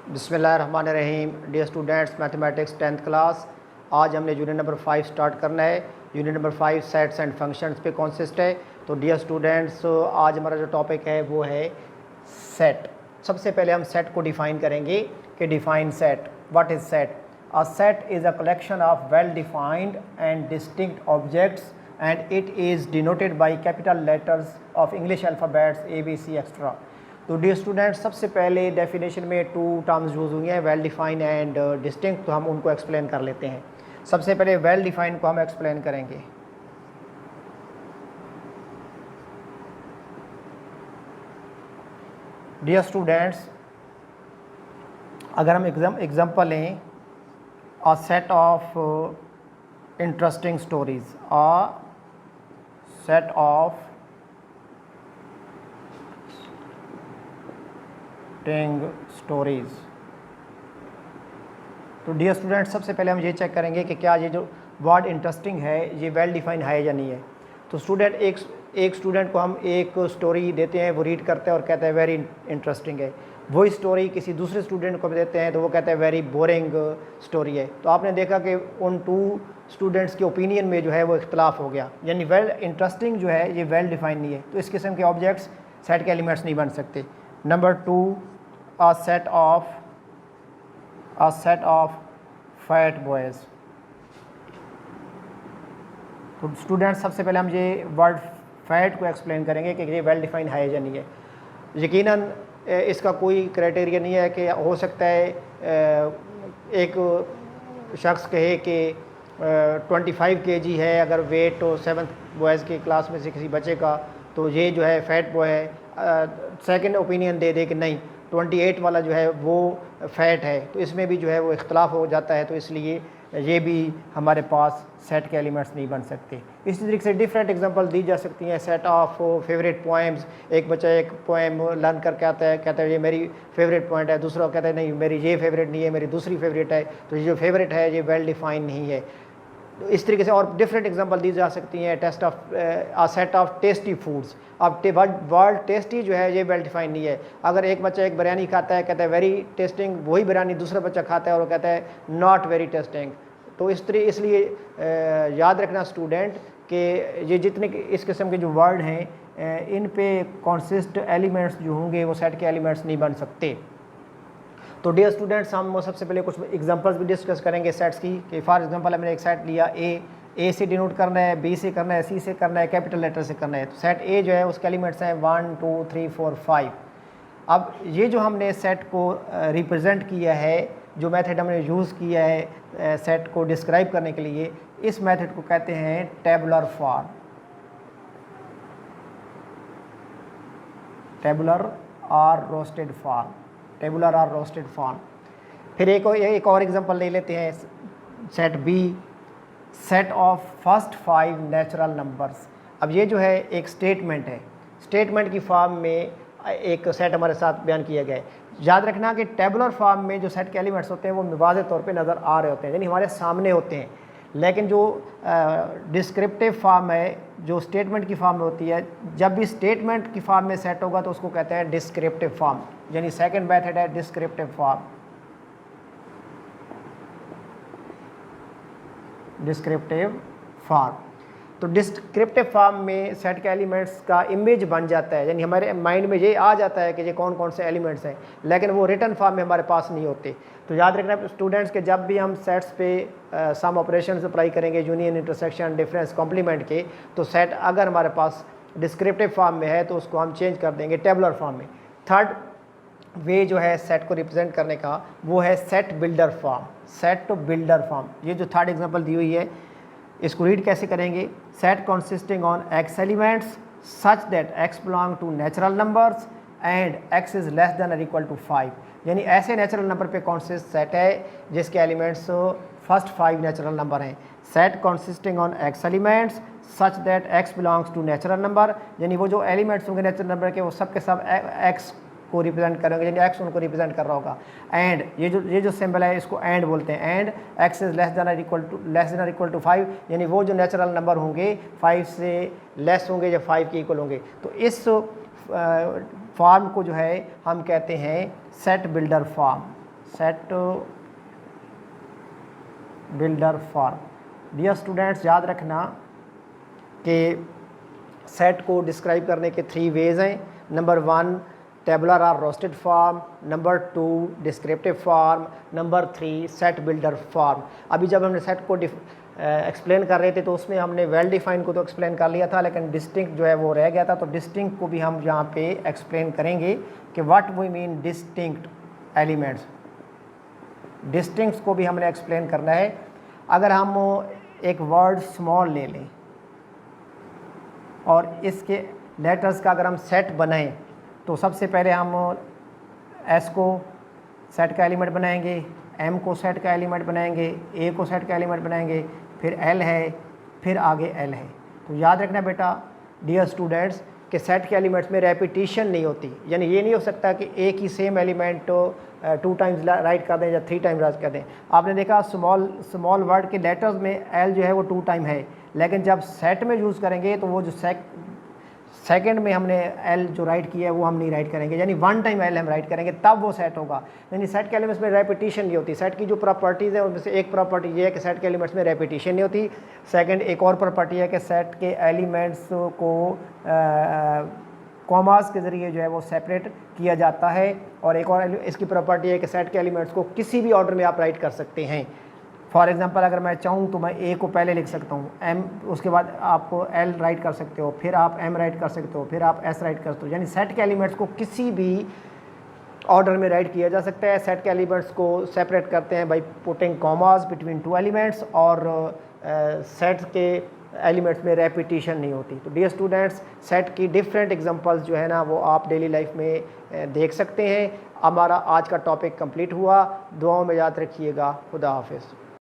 बिस्मिल्लाहिर्रहमानिर्रहीम। Dear students, mathematics 10th class. आज हमने यूनिट नंबर 5 स्टार्ट करना है। Unit number 5 sets and functions पे कॉन्सिस्ट है। तो डियर स्टूडेंट्स, आज हमारा जो टॉपिक है वो है सेट। सबसे पहले हम सेट को डिफ़ाइन करेंगे कि define set. What is set? A set is a collection of well defined and distinct objects and it is denoted by capital letters of English alphabets A, B, C, etc. तो dear students, सबसे पहले definition में to terms use हुई हैं, well defined and distinct. तो हम उनको explain कर लेते हैं। सबसे पहले वेल डिफाइंड को हम एक्सप्लेन करेंगे। डियर स्टूडेंट्स, अगर हम एग्जांपल लें, a set of interesting stories, a set of stories. तो डियर स्टूडेंट, सबसे पहले हम ये चेक करेंगे कि क्या ये जो वर्ड इंटरेस्टिंग है ये वेल डिफाइन है या नहीं है। तो स्टूडेंट, एक स्टूडेंट को हम एक स्टोरी देते हैं, वो रीड करता है और कहता है वेरी इंटरेस्टिंग है। वही स्टोरी किसी दूसरे स्टूडेंट को देते हैं तो वो कहता है वेरी बोरिंग स्टोरी है। तो आपने देखा कि उन टू स्टूडेंट्स के ओपिनियन में जो है वो इख्तलाफ हो गया, यानी वेल इंटरेस्टिंग जो है ये वेल डिफाइन नहीं है। तो इस किस्म के ऑब्जेक्ट्स सेट के एलिमेंट्स नहीं बन सकते। Number 2, a set of fat boys। तो स्टूडेंट्स, सबसे पहले हम ये वर्ड फैट को एक्सप्लेन करेंगे कि ये वेल डिफाइन है या नहीं है। यकीनन इसका कोई क्राइटेरिया नहीं है कि हो सकता है एक शख्स कहे कि 25 kg है अगर वेट 7th बॉयज़ की क्लास में से किसी बच्चे का, तो ये जो है फैट बॉय है। सेकंड ओपिनियन दे दे कि नहीं 28 वाला जो है वो फैट है। तो इसमें भी जो है वो इख्तलाफ हो जाता है। तो इसलिए ये भी हमारे पास सेट के एलिमेंट्स नहीं बन सकते। इसी तरीके से डिफरेंट एग्जांपल दी जा सकती हैं। सेट ऑफ फेवरेट पोएम्स, एक बच्चा एक पोएम लर्न करके कहता है ये मेरी फेवरेट पॉइंट है, दूसरा कहता है नहीं मेरी ये फेवरेट नहीं है, मेरी दूसरी फेवरेट है। तो ये जो फेवरेट है ये वेल डिफाइन नहीं है। तो इस तरीके से और डिफरेंट एग्जांपल दी जा सकती हैं। Test of a set of tasty foods. अब वर्ड टेस्टी जो है ये वेल डिफाइन नहीं है। अगर एक बच्चा एक बिरयानी खाता है, कहता है वेरी टेस्टिंग, वही बिरयानी दूसरा बच्चा खाता है और वो कहता है नॉट वेरी टेस्टिंग। तो इसलिए याद रखना स्टूडेंट कि ये जितने इस किस्म के जो वर्ड हैं इन पे कॉन्सिस्ट एलिमेंट्स जो होंगे वो सेट के एलिमेंट्स नहीं बन सकते। तो डियर स्टूडेंट्स, हम सबसे पहले कुछ एग्जांपल्स भी डिस्कस करेंगे सेट्स की। कि फॉर एग्जांपल हमने एक सेट लिया, ए से डिनोट करना है, बी से करना है, सी से करना है, कैपिटल लेटर से करना है। तो सेट ए जो है उसके एलिमेंट्स हैं 1 2 3 4 5। अब ये जो हमने सेट को रिप्रेजेंट किया है, जो मेथड हमने यूज़ किया है सेट को डिस्क्राइब करने के लिए, इस मेथड को कहते हैं टेबुलर फॉर्म। टेबुलर और रोस्टेड फॉर्म। टेबुलर और रोस्टेड फॉर्म। फिर एक और एग्जांपल ले लेते हैं। Set B, set of first 5 natural numbers. अब ये जो है एक स्टेटमेंट है। स्टेटमेंट की फॉर्म में एक सेट हमारे साथ बयान किया गया है। याद रखना कि टेबुलर फॉर्म में जो सेट के एलिमेंट्स होते हैं वो वाज़ेह तौर पे नज़र आ रहे होते हैं, यानी हमारे सामने होते हैं। लेकिन जो डिस्क्रिप्टिव फॉर्म है, जो स्टेटमेंट की फॉर्म में होती है, जब भी स्टेटमेंट की फॉर्म में सेट होगा तो उसको कहते हैं डिस्क्रिप्टिव फॉर्म। यानी सेकंड मेथड है डिस्क्रिप्टिव फॉर्म। Descriptive form. तो डिस्क्रिप्टिव फॉर्म में सेट के एलिमेंट्स का इमेज बन जाता है, यानी हमारे माइंड में ये आ जाता है कि ये कौन कौन से एलिमेंट्स हैं, लेकिन वो रिटन फॉर्म में हमारे पास नहीं होते। तो याद रखना स्टूडेंट्स के जब भी हम सेट्स पे सम ऑपरेशंस अप्लाई करेंगे, यूनियन, इंटरसेक्शन, डिफरेंस, कॉम्प्लीमेंट के, तो सेट अगर हमारे पास डिस्क्रिप्टिव फॉर्म में है तो उसको हम चेंज कर देंगे टेबुलर फॉर्म में। थर्ड वे जो है सेट को रिप्रेजेंट करने का वो है set builder form. Set to builder form, ये जो थर्ड एग्जांपल दी हुई है इसको रीड कैसे करेंगे। Set consisting on x elements such that x belong to natural numbers and x is less than और इक्वल टू 5। यानी ऐसे नेचुरल नंबर पे कॉन्सिस्ट सेट है जिसके एलिमेंट्स फर्स्ट 5 नेचुरल नंबर हैं। Set consisting on x elements such that x belongs to natural number, यानी वो जो एलिमेंट्स होंगे नेचुरल नंबर के वो सब के सब एक्स को रिप्रेजेंट करेंगे, यानी एक्स उनको रिप्रेजेंट कर रहा होगा। एंड ये जो सिंबल है इसको एंड बोलते हैं। And x is less than और इक्वल टू 5, यानी वो जो नेचुरल नंबर होंगे 5 से लेस होंगे या 5 के इक्वल होंगे। तो इस फॉर्म को जो है हम कहते हैं set builder form. Set builder form. Dear students, याद रखना कि सेट को डिस्क्राइब करने के 3 वेज हैं। नंबर 1 टेबुलर और roster form, number 2 descriptive form, number 3 set builder form. अभी जब हमने सेट को एक्सप्लेन कर रहे थे तो उसमें हमने वेल डिफाइंड को तो एक्सप्लेन कर लिया था, लेकिन डिस्टिंक्ट जो है वो रह गया था। तो डिस्टिंक्ट को भी हम यहाँ पे एक्सप्लेन करेंगे कि what we mean distinct elements. Distincts को भी हमने एक्सप्लेन करना है। अगर हम एक वर्ड स्मॉल ले लें और इसके लेटर्स का अगर हम सेट बनाएं तो सबसे पहले हम एस को सेट का एलिमेंट बनाएंगे, एम को सेट का एलिमेंट बनाएंगे, ए को सेट का एलिमेंट बनाएंगे, फिर एल है, फिर आगे एल है। तो याद रखना बेटा डियर स्टूडेंट्स कि सेट के एलिमेंट्स में रेपिटेशन नहीं होती, यानी ये नहीं हो सकता कि एक ही सेम एलिमेंट 2 टाइम्स राइट कर दें या 3 टाइम्स राइट कर दें। आपने देखा स्मॉल वर्ड के लेटर्स में एल जो है वो 2 टाइम है, लेकिन जब सेट में यूज़ करेंगे तो वो जो सेकंड में हमने एल जो राइट किया है वो हम नहीं राइट करेंगे, यानी 1 टाइम एल हम राइट करेंगे तब वो सेट होगा। यानी सेट के एलिमेंट्स में रेपिटेशन नहीं होती। सेट की जो प्रॉपर्टीज़ है उनमें से एक प्रॉपर्टी ये है कि सेट के एलिमेंट्स में रेपिटेशन नहीं होती। सेकंड एक और प्रॉपर्टी है कि सेट के एलिमेंट्स को कॉमास के ज़रिए जो है वो सेपरेट किया जाता है। और एक और इसकी प्रॉपर्टी है कि सेट के एलिमेंट्स को किसी भी ऑर्डर में आप राइट कर सकते हैं। फॉर एग्जांपल अगर मैं चाहूँ तो मैं ए को पहले लिख सकता हूँ, एम उसके बाद आप एल राइट कर सकते हो, फिर आप एम राइट कर सकते हो, फिर आप एस राइट कर सकते हो। यानी सेट के एलिमेंट्स को किसी भी ऑर्डर में राइट किया जा सकता है। सेट के एलिमेंट्स को सेपरेट करते हैं by putting commas between 2 elements, और सेट के एलिमेंट्स में रेपिटेशन नहीं होती। तो डियर स्टूडेंट्स, सेट की डिफरेंट एग्जांपल्स जो है ना वो आप डेली लाइफ में देख सकते हैं। हमारा आज का टॉपिक कंप्लीट हुआ। दुआओं में याद रखिएगा। खुदा हाफिज़।